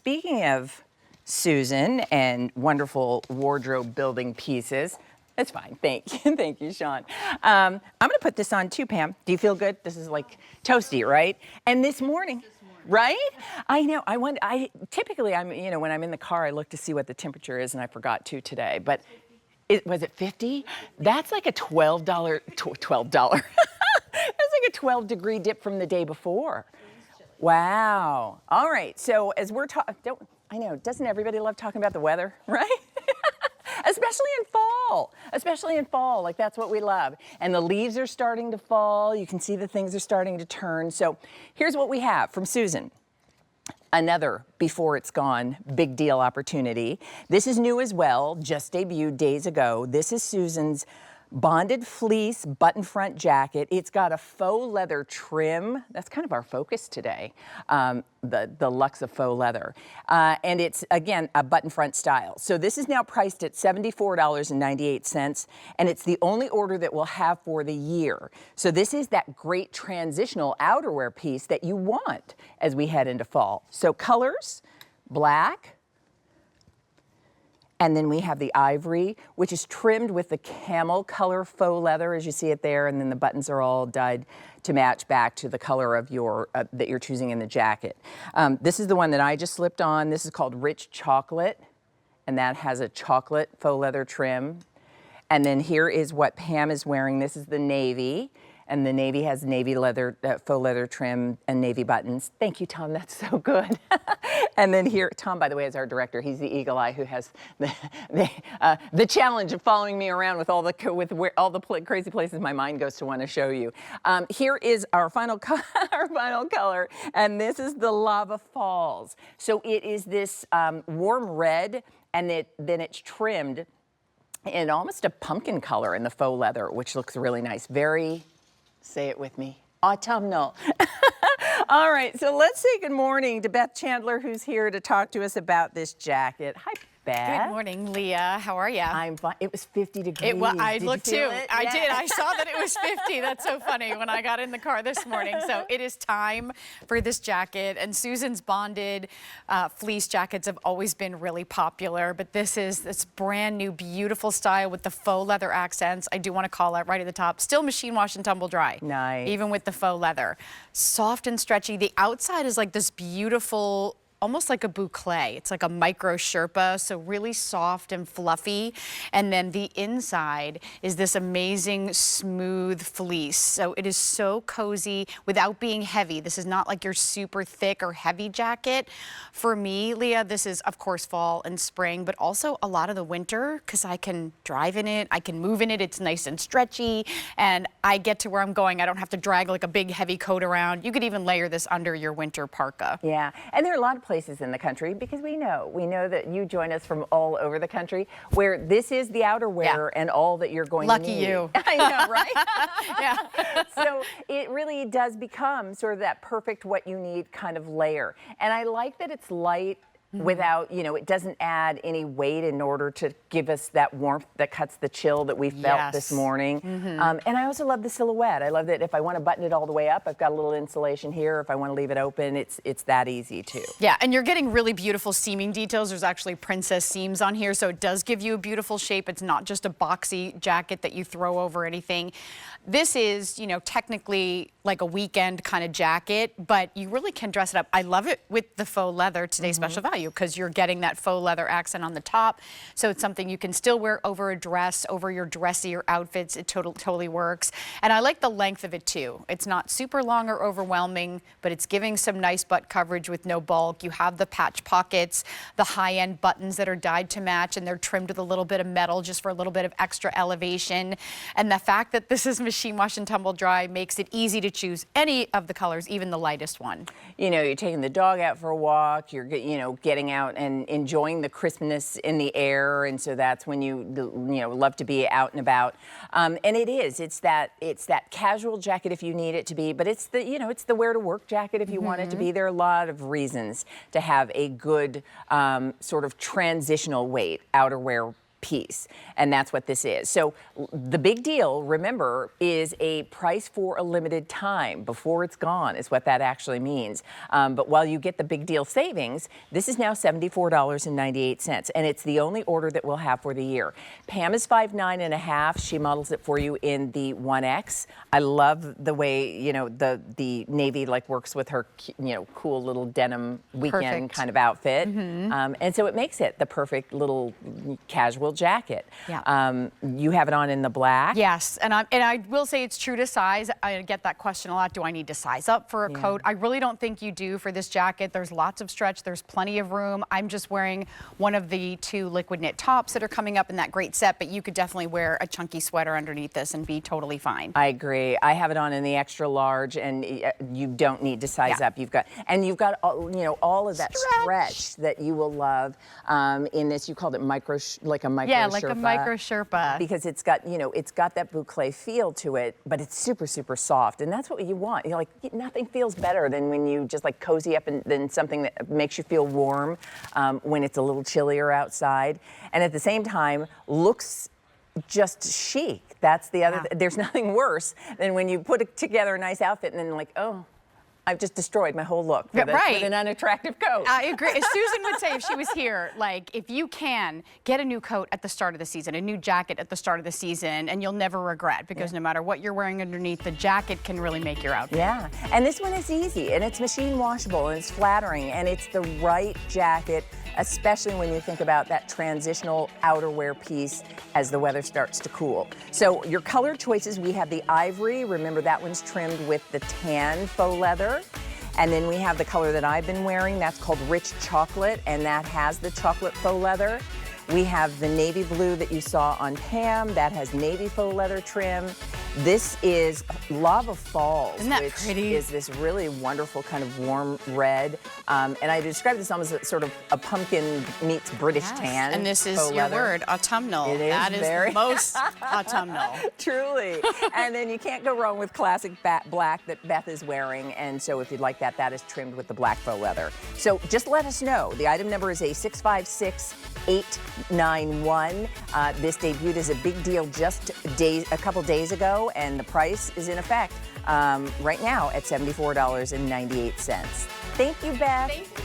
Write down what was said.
speaking of Susan and wonderful wardrobe building pieces, it's fine. Thank you. Thank you, Sean. I'm going to put this on too, Pam. Do you feel good? This is like toasty, right? And this morning, right? I know. Typically, when I'm in the car, I look to see what the temperature is, and I forgot to today. But was it 50? That's like a $12. $12. That's like a 12-degree dip from the day before. Wow. All right. So as we're talking, I know, doesn't everybody love talking about the weather, right? Especially in fall, like that's what we love. And the leaves are starting to fall. You can see the things are starting to turn. So here's what we have from Susan. Another before it's gone big deal opportunity. This is new as well, just debuted days ago. This is Susan's bonded fleece button front jacket. It's got a faux leather trim. That's kind of our focus today, the luxe of faux leather. And it's, again, a button front style. So this is now priced at $74.98, and it's the only order that we'll have for the year. So this is that great transitional outerwear piece that you want as we head into fall. So colors, black, and then we have the ivory, which is trimmed with the camel color faux leather, as you see it there, and then the buttons are all dyed to match back to the color of your that you're choosing in the jacket. This is the one that I just slipped on. This is called Rich Chocolate, and that has a chocolate faux leather trim. And then here is what Pam is wearing. This is the navy. And the navy has navy leather, faux leather trim and navy buttons. Thank you, Tom, that's so good. And then here, Tom, by the way, is our director. He's the eagle eye who has the challenge of following me around with all the crazy places my mind goes to want to show you. Here is our final color, and this is the Lava Falls. So it is this warm red, and then it's trimmed in almost a pumpkin color in the faux leather, which looks really nice. Say it with me, autumnal. All right, so let's say good morning to Beth Chandler, who's here to talk to us about this jacket. Hi, Beth. Good morning, Leah. How are you? I'm fine. It was 50 degrees. I looked too. I did. I saw that it was 50. That's so funny when I got in the car this morning. So it is time for this jacket. And Susan's bonded fleece jackets have always been really popular. But this is this brand new, beautiful style with the faux leather accents. I do want to call out right at the top. Still machine wash and tumble dry. Nice. Even with the faux leather. Soft and stretchy. The outside is like this beautiful, almost like a boucle. It's like a micro Sherpa, so really soft and fluffy. And then the inside is this amazing smooth fleece. So it is so cozy without being heavy. This is not like your super thick or heavy jacket. For me, Leah, this is of course fall and spring, but also a lot of the winter because I can drive in it, I can move in it. It's nice and stretchy, and I get to where I'm going. I don't have to drag like a big heavy coat around. You could even layer this under your winter parka. Yeah, and there are a lot of places in the country, because we know that you join us from all over the country, where this is the outerwear and all that you're going to need. Lucky you. I know, right? Yeah. So it really does become sort of that perfect what you need kind of layer. And I like that it's light, without, it doesn't add any weight in order to give us that warmth that cuts the chill that we felt this morning. And I also love the silhouette. I love that if I want to button it all the way up, I've got a little insulation here. If I want to leave it open, it's that easy too. Yeah, and you're getting really beautiful seaming details. There's actually princess seams on here, so it does give you a beautiful shape. It's not just a boxy jacket that you throw over anything. This is, technically like a weekend kind of jacket, but you really can dress it up. I love it with the faux leather, today's special value, because you're getting that faux leather accent on the top. So it's something you can still wear over a dress, over your dressier outfits. It totally works. And I like the length of it too. It's not super long or overwhelming, but it's giving some nice butt coverage with no bulk. You have the patch pockets, the high-end buttons that are dyed to match, and they're trimmed with a little bit of metal just for a little bit of extra elevation. And the fact that this is machine wash and tumble dry makes it easy to choose any of the colors, even the lightest one. You're taking the dog out for a walk, you're getting out and enjoying the crispness in the air, and so that's when you love to be out and about. And it's that casual jacket if you need it to be, but it's the wear to work jacket if you want it to be. There are a lot of reasons to have a good sort of transitional weight outerwear piece, and that's what this is. So the big deal, remember, is a price for a limited time. Before it's gone is what that actually means. But while you get the big deal savings, this is now $74.98, and it's the only order that we'll have for the year. Pam is 5'9½". She models it for you in the 1X. I love the way, you know, the navy like works with her, you know, cool little denim weekend kind of outfit. And so it makes it the perfect little casual jacket. Yeah. You have it on in the black. Yes, and I will say it's true to size. I get that question a lot. Do I need to size up for a coat? I really don't think you do for this jacket. There's lots of stretch. There's plenty of room. I'm just wearing one of the 2 liquid knit tops that are coming up in that great set, but you could definitely wear a chunky sweater underneath this and be totally fine. I agree. I have it on in the extra large, and you don't need to size up. You've got all, you know, all of that stretch that you will love in this. You called it micro, like a micro Yeah, like Sherpa, a micro Sherpa. because it's got, you know, it's got that boucle feel to it, but it's super, super soft, and that's what you want. You're like, nothing feels better than when you just like cozy up in something that makes you feel warm when it's a little chillier outside, and at the same time looks just chic. That's the other. There's nothing worse than when you put together a nice outfit and then like, oh, I've just destroyed my whole look with an unattractive coat. I agree. As Susan would say if she was here, like, if you can, get a new coat at the start of the season, a new jacket at the start of the season, and you'll never regret, because no matter what you're wearing underneath, the jacket can really make your outfit. Yeah, and this one is easy, and it's machine washable, and it's flattering, and it's the right jacket, especially when you think about that transitional outerwear piece as the weather starts to cool. So your color choices, we have the ivory. Remember, that one's trimmed with the tan faux leather. And then we have the color that I've been wearing. That's called Rich Chocolate, and that has the chocolate faux leather. We have the navy blue that you saw on Pam. That has navy faux leather trim. This is Lava Falls, Isn't that which pretty? is this really wonderful kind of warm red. And I describe this almost as sort of a pumpkin meets British tan. And this is faux your leather. word, autumnal. It is that is very the most autumnal. Truly. And then you can't go wrong with classic black that Beth is wearing. And so if you'd like that, that is trimmed with the black faux leather. So just let us know. The item number is A656891. This debuted as a big deal just a couple days ago, and the price is in effect right now at $74.98. Thank you, Beth. Thank you.